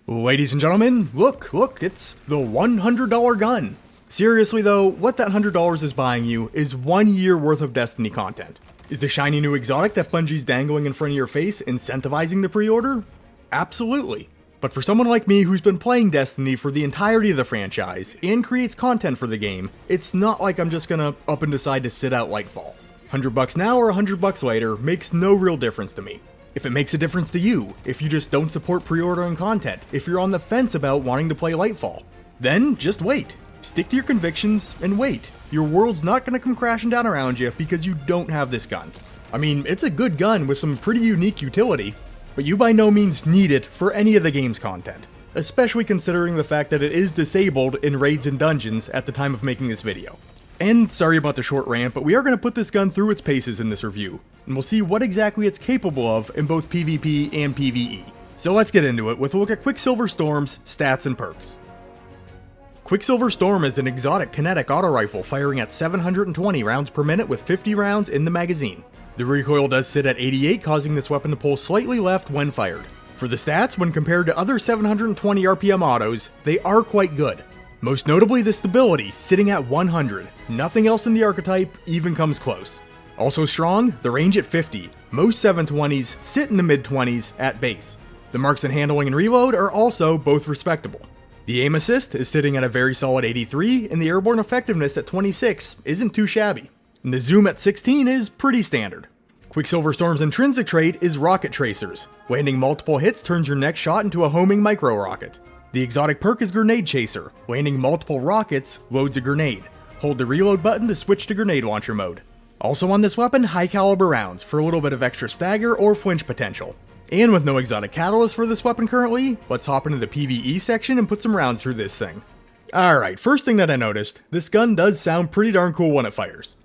Ladies and gentlemen, look, it's the $100 gun. Seriously though, what that $100 is buying you is 1 year worth of Destiny content. Is the shiny new exotic that Bungie's dangling in front of your face incentivizing the pre-order? Absolutely. But for someone like me who's been playing Destiny for the entirety of the franchise and creates content for the game, it's not like I'm just gonna up and decide to sit out Lightfall. $100 now or $100 later makes no real difference to me. If it makes a difference to you, if you just don't support pre-ordering content, if you're on the fence about wanting to play Lightfall, then just wait. Stick to your convictions and wait. Your world's not going to come crashing down around you because you don't have this gun. I mean, it's a good gun with some pretty unique utility, but you by no means need it for any of the game's content, especially considering the fact that it is disabled in raids and dungeons at the time of making this video. And sorry about the short rant, but we are going to put this gun through its paces in this review, and we'll see what exactly it's capable of in both PvP and PvE. So let's get into it with a look at Quicksilver Storm's stats and perks. Quicksilver Storm is an exotic kinetic auto rifle firing at 720 rounds per minute with 50 rounds in the magazine. The recoil does sit at 88, causing this weapon to pull slightly left when fired. For the stats, when compared to other 720 RPM autos, they are quite good. Most notably the stability, sitting at 100. Nothing else in the archetype even comes close. Also strong, the range at 50. Most 720s sit in the mid-20s at base. The marks in handling and reload are also both respectable. The aim assist is sitting at a very solid 83, and the airborne effectiveness at 26 isn't too shabby. And the zoom at 16 is pretty standard. Quicksilver Storm's intrinsic trait is Rocket Tracers. Landing multiple hits turns your next shot into a homing micro rocket. The exotic perk is Grenade Chaser. Landing multiple rockets loads a grenade. Hold the reload button to switch to grenade launcher mode. Also on this weapon, high caliber rounds for a little bit of extra stagger or flinch potential. And with no exotic catalyst for this weapon currently, let's hop into the PvE section and put some rounds through this thing. Alright, first thing that I noticed, this gun does sound pretty darn cool when it fires.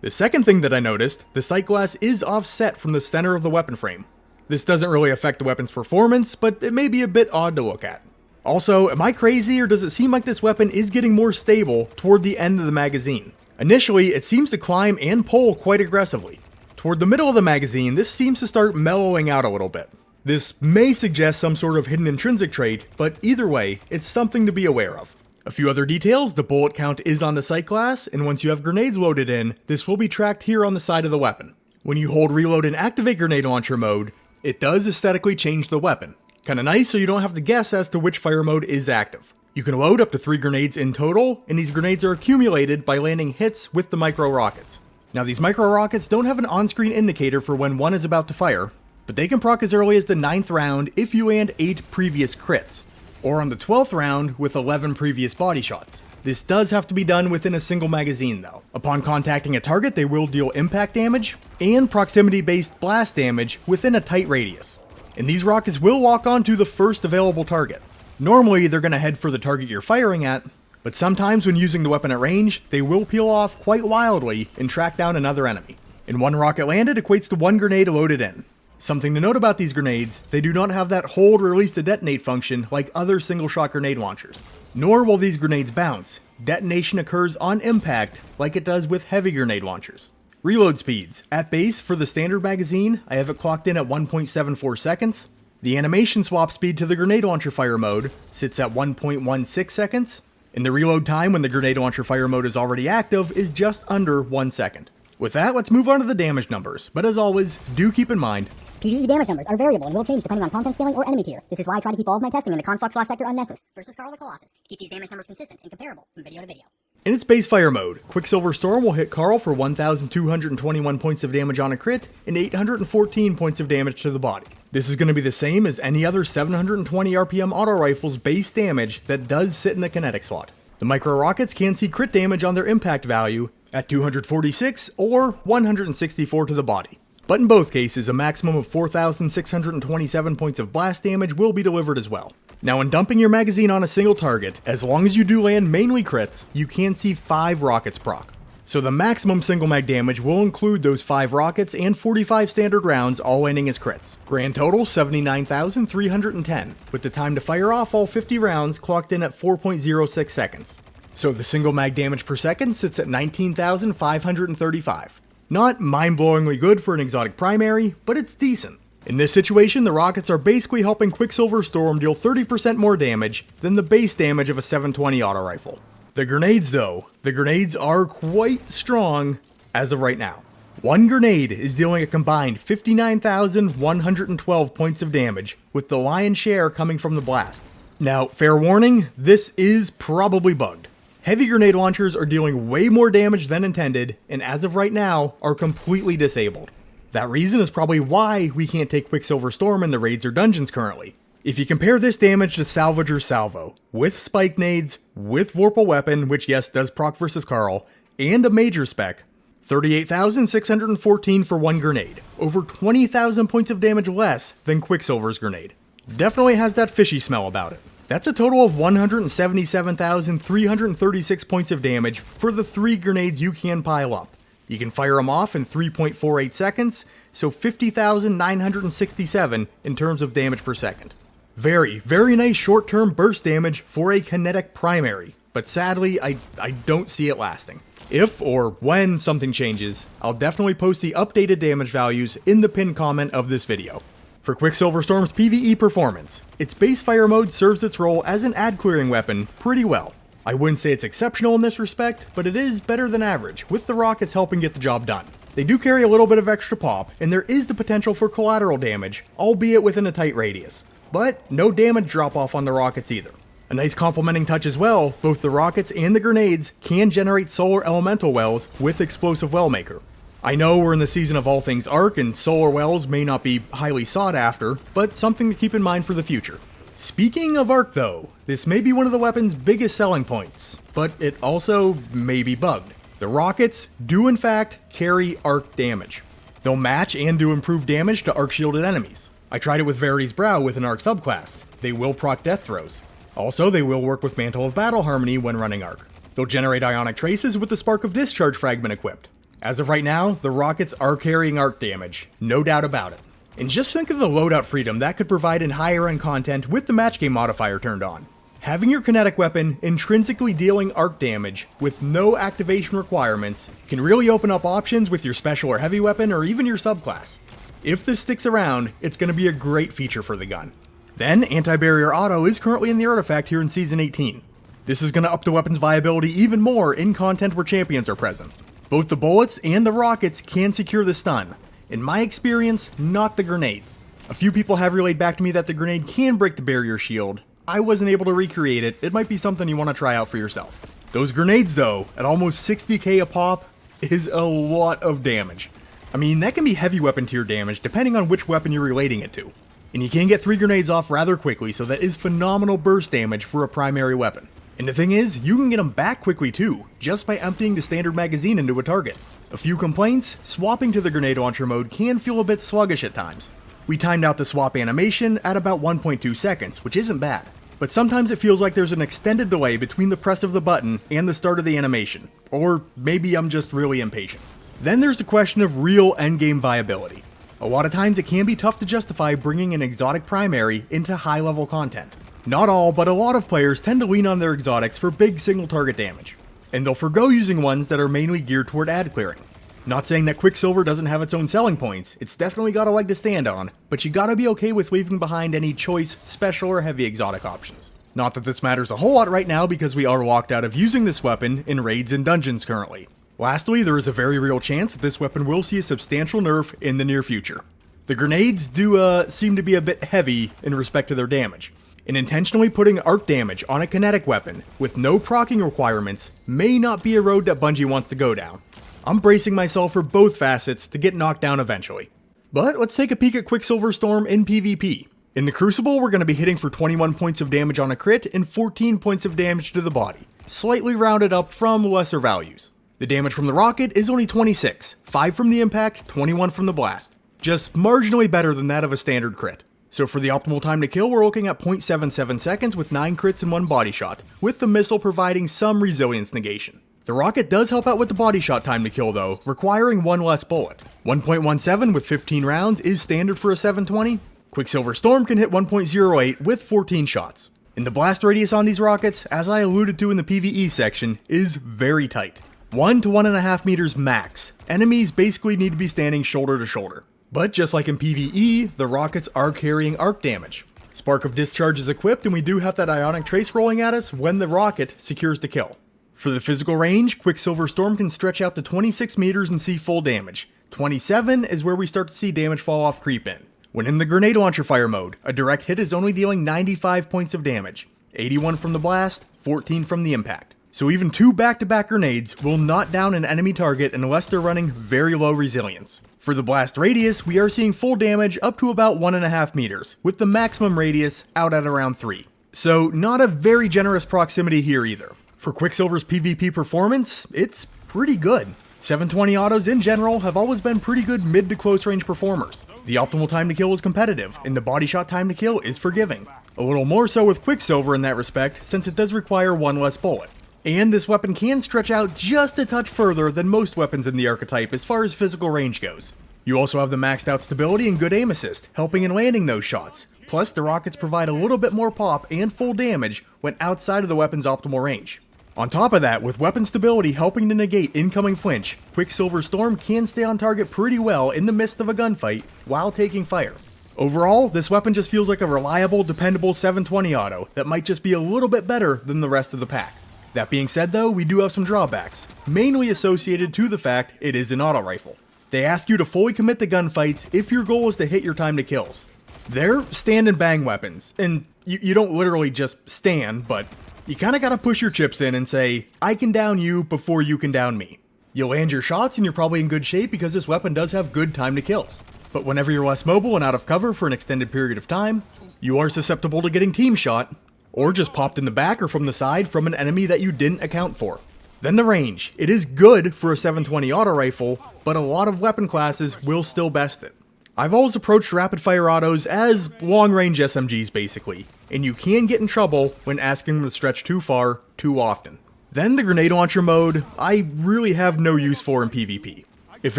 The second thing that I noticed, the sight glass is offset from the center of the weapon frame. This doesn't really affect the weapon's performance, but it may be a bit odd to look at. Also, am I crazy or does it seem like this weapon is getting more stable toward the end of the magazine? Initially, it seems to climb and pull quite aggressively. Toward the middle of the magazine, this seems to start mellowing out a little bit. This may suggest some sort of hidden intrinsic trait, but either way, it's something to be aware of. A few other details, the bullet count is on the sight glass, and once you have grenades loaded in, this will be tracked here on the side of the weapon. When you hold reload and activate grenade launcher mode, it does aesthetically change the weapon. Kinda nice so you don't have to guess as to which fire mode is active. You can load up to 3 grenades in total, and these grenades are accumulated by landing hits with the micro rockets. Now these micro rockets don't have an on-screen indicator for when one is about to fire, but they can proc as early as the 9th round if you land 8 previous crits, or on the 12th round with 11 previous body shots. This does have to be done within a single magazine though. Upon contacting a target, they will deal impact damage and proximity-based blast damage within a tight radius. And these rockets will lock onto the first available target. Normally, they're going to head for the target you're firing at, but sometimes when using the weapon at range, they will peel off quite wildly and track down another enemy. And 1 rocket landed equates to 1 grenade loaded in. Something to note about these grenades, they do not have that hold release to detonate function like other single shot grenade launchers. Nor will these grenades bounce. Detonation occurs on impact like it does with heavy grenade launchers. Reload speeds. At base, for the standard magazine, I have it clocked in at 1.74 seconds. The animation swap speed to the grenade launcher fire mode sits at 1.16 seconds. And the reload time when the grenade launcher fire mode is already active is just under 1 second. With that, let's move on to the damage numbers, but as always, do keep in mind, PvE damage numbers are variable and will change depending on content scaling or enemy tier. This is why I try to keep all of my testing in the Conflux Lost Sector on Nessus versus Carl the Colossus to keep these damage numbers consistent and comparable from video to video. In its base fire mode, Quicksilver Storm will hit Carl for 1,221 points of damage on a crit and 814 points of damage to the body. This is going to be the same as any other 720 RPM auto rifle's base damage that does sit in the kinetic slot. The micro rockets can see crit damage on their impact value at 246 or 164 to the body. But in both cases, a maximum of 4,627 points of blast damage will be delivered as well. Now when dumping your magazine on a single target, as long as you do land mainly crits, you can see 5 rockets proc. So the maximum single mag damage will include those 5 rockets and 45 standard rounds all landing as crits. Grand total 79,310, with the time to fire off all 50 rounds clocked in at 4.06 seconds. So the single mag damage per second sits at 19,535. Not mind-blowingly good for an exotic primary, but it's decent. In this situation, the rockets are basically helping Quicksilver Storm deal 30% more damage than the base damage of a 720 auto rifle. The grenades though, the grenades are quite strong as of right now. One grenade is dealing a combined 59,112 points of damage, with the lion's share coming from the blast. Now, fair warning, this is probably bugged. Heavy grenade launchers are dealing way more damage than intended, and as of right now, are completely disabled. That reason is probably why we can't take Quicksilver Storm in the raids or dungeons currently. If you compare this damage to Salvage or Salvo, with spike nades, with Vorpal Weapon, which yes does proc versus Carl, and a major spec, 38,614 for one grenade, over 20,000 points of damage less than Quicksilver's grenade. Definitely has that fishy smell about it. That's a total of 177,336 points of damage for the 3 grenades you can pile up. You can fire them off in 3.48 seconds, so 50,967 in terms of damage per second. Very, very nice short-term burst damage for a kinetic primary, but sadly, I don't see it lasting. If or when something changes, I'll definitely post the updated damage values in the pinned comment of this video. For Quicksilver Storm's PvE Performance, its base fire mode serves its role as an ad clearing weapon pretty well. I wouldn't say it's exceptional in this respect, but it is better than average, with the rockets helping get the job done. They do carry a little bit of extra pop, and there is the potential for collateral damage, albeit within a tight radius. But no damage drop off on the rockets either. A nice complementing touch as well, both the rockets and the grenades can generate solar elemental wells with Explosive Wellmaker. I know we're in the season of all things Arc and solar wells may not be highly sought after, but something to keep in mind for the future. Speaking of Arc though, this may be one of the weapon's biggest selling points, but it also may be bugged. The rockets do in fact carry Arc damage. They'll match and do improved damage to Arc shielded enemies. I tried it with Verity's Brow with an Arc subclass. They will proc death throws. Also, they will work with Mantle of Battle Harmony when running Arc. They'll generate Ionic Traces with the Spark of Discharge fragment equipped. As of right now, the rockets are carrying Arc damage, no doubt about it. And just think of the loadout freedom that could provide in higher end content with the match game modifier turned on. Having your kinetic weapon intrinsically dealing Arc damage with no activation requirements can really open up options with your special or heavy weapon or even your subclass. If this sticks around, it's going to be a great feature for the gun. Then, Anti-Barrier Auto is currently in the artifact here in Season 18. This is going to up the weapon's viability even more in content where champions are present. Both the bullets and the rockets can secure the stun. In my experience, not the grenades. A few people have relayed back to me that the grenade can break the barrier shield. I wasn't able to recreate it. It might be something you want to try out for yourself. Those grenades though, at almost 60k a pop, is a lot of damage. I mean, that can be heavy weapon tier damage depending on which weapon you're relating it to. And you can get 3 grenades off rather quickly, so that is phenomenal burst damage for a primary weapon. And the thing is, you can get them back quickly too, just by emptying the standard magazine into a target. A few complaints, swapping to the grenade launcher mode can feel a bit sluggish at times. We timed out the swap animation at about 1.2 seconds, which isn't bad. But sometimes it feels like there's an extended delay between the press of the button and the start of the animation. Or maybe I'm just really impatient. Then there's the question of real endgame viability. A lot of times it can be tough to justify bringing an exotic primary into high level content. Not all, but a lot of players tend to lean on their exotics for big single target damage. And they'll forgo using ones that are mainly geared toward ad clearing. Not saying that Quicksilver doesn't have its own selling points, it's definitely got a leg to stand on, but you gotta be okay with leaving behind any choice, special, or heavy exotic options. Not that this matters a whole lot right now because we are locked out of using this weapon in raids and dungeons currently. Lastly, there is a very real chance that this weapon will see a substantial nerf in the near future. The grenades do seem to be a bit heavy in respect to their damage, and intentionally putting arc damage on a kinetic weapon with no proccing requirements may not be a road that Bungie wants to go down. I'm bracing myself for both facets to get knocked down eventually. But let's take a peek at Quicksilver Storm in PvP. In the Crucible, we're going to be hitting for 21 points of damage on a crit and 14 points of damage to the body, slightly rounded up from lesser values. The damage from the rocket is only 26, 5 from the impact, 21 from the blast. Just marginally better than that of a standard crit. So for the optimal time to kill, we're looking at 0.77 seconds with 9 crits and 1 body shot, with the missile providing some resilience negation. The rocket does help out with the body shot time to kill though, requiring 1 less bullet. 1.17 with 15 rounds is standard for a 720. Quicksilver Storm can hit 1.08 with 14 shots. And the blast radius on these rockets, as I alluded to in the PvE section, is very tight. 1 to 1.5 meters max. Enemies basically need to be standing shoulder to shoulder. But just like in PvE, the rockets are carrying arc damage. Spark of Discharge is equipped, and we do have that Ionic Trace rolling at us when the rocket secures the kill. For the physical range, Quicksilver Storm can stretch out to 26 meters and see full damage. 27 is where we start to see damage fall off creep in. When in the grenade launcher fire mode, a direct hit is only dealing 95 points of damage, 81 from the blast, 14 from the impact. So even 2 back-to-back grenades will not down an enemy target unless they're running very low resilience. For the blast radius, we are seeing full damage up to about 1.5 meters, with the maximum radius out at around 3. So not a very generous proximity here either. For Quicksilver's PvP performance, it's pretty good. 720 autos in general have always been pretty good mid to close range performers. The optimal time to kill is competitive, and the body shot time to kill is forgiving. A little more so with Quicksilver in that respect, since it does require 1 less bullet. And this weapon can stretch out just a touch further than most weapons in the archetype as far as physical range goes. You also have the maxed out stability and good aim assist, helping in landing those shots. Plus, the rockets provide a little bit more pop and full damage when outside of the weapon's optimal range. On top of that, with weapon stability helping to negate incoming flinch, Quicksilver Storm can stay on target pretty well in the midst of a gunfight while taking fire. Overall, this weapon just feels like a reliable, dependable 720 auto that might just be a little bit better than the rest of the pack. That being said though, we do have some drawbacks, mainly associated to the fact it is an auto rifle. They ask you to fully commit to gunfights if your goal is to hit your time to kills. They're stand and bang weapons, and you don't literally just stand, but you kinda gotta push your chips in and say, I can down you before you can down me. You'll land your shots and you're probably in good shape because this weapon does have good time to kills. But whenever you're less mobile and out of cover for an extended period of time, you are susceptible to getting team shot, or just popped in the back or from the side from an enemy that you didn't account for. Then the range. It is good for a 720 auto rifle, but a lot of weapon classes will still best it. I've always approached rapid fire autos as long range SMGs basically, and you can get in trouble when asking them to stretch too far, too often. Then the grenade launcher mode, I really have no use for in PvP. If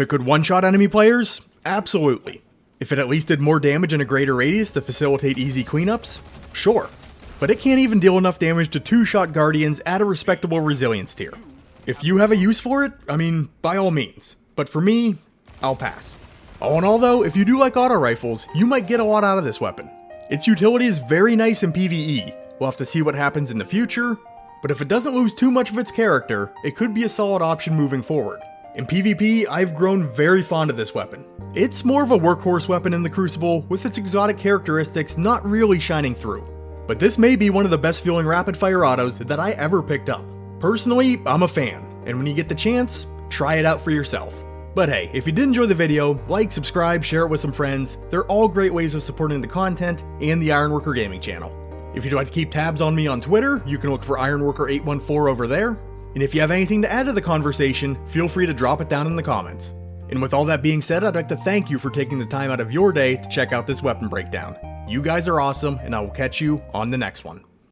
it could one-shot enemy players, absolutely. If it at least did more damage in a greater radius to facilitate easy cleanups, sure. But it can't even deal enough damage to 2-shot guardians at a respectable resilience tier. If you have a use for it, I mean, by all means. But for me, I'll pass. All in all though, if you do like auto rifles, you might get a lot out of this weapon. Its utility is very nice in PvE. We'll have to see what happens in the future, but if it doesn't lose too much of its character, it could be a solid option moving forward. In PvP, I've grown very fond of this weapon. It's more of a workhorse weapon in the Crucible, with its exotic characteristics not really shining through. But this may be one of the best feeling rapid fire autos that I ever picked up. Personally, I'm a fan, and when you get the chance, try it out for yourself. But hey, if you did enjoy the video, like, subscribe, share it with some friends. They're all great ways of supporting the content and the Ironworker Gaming channel. If you'd like to keep tabs on me on Twitter, you can look for Ironworker814 over there. And if you have anything to add to the conversation, feel free to drop it down in the comments. And with all that being said, I'd like to thank you for taking the time out of your day to check out this weapon breakdown. You guys are awesome, and I will catch you on the next one.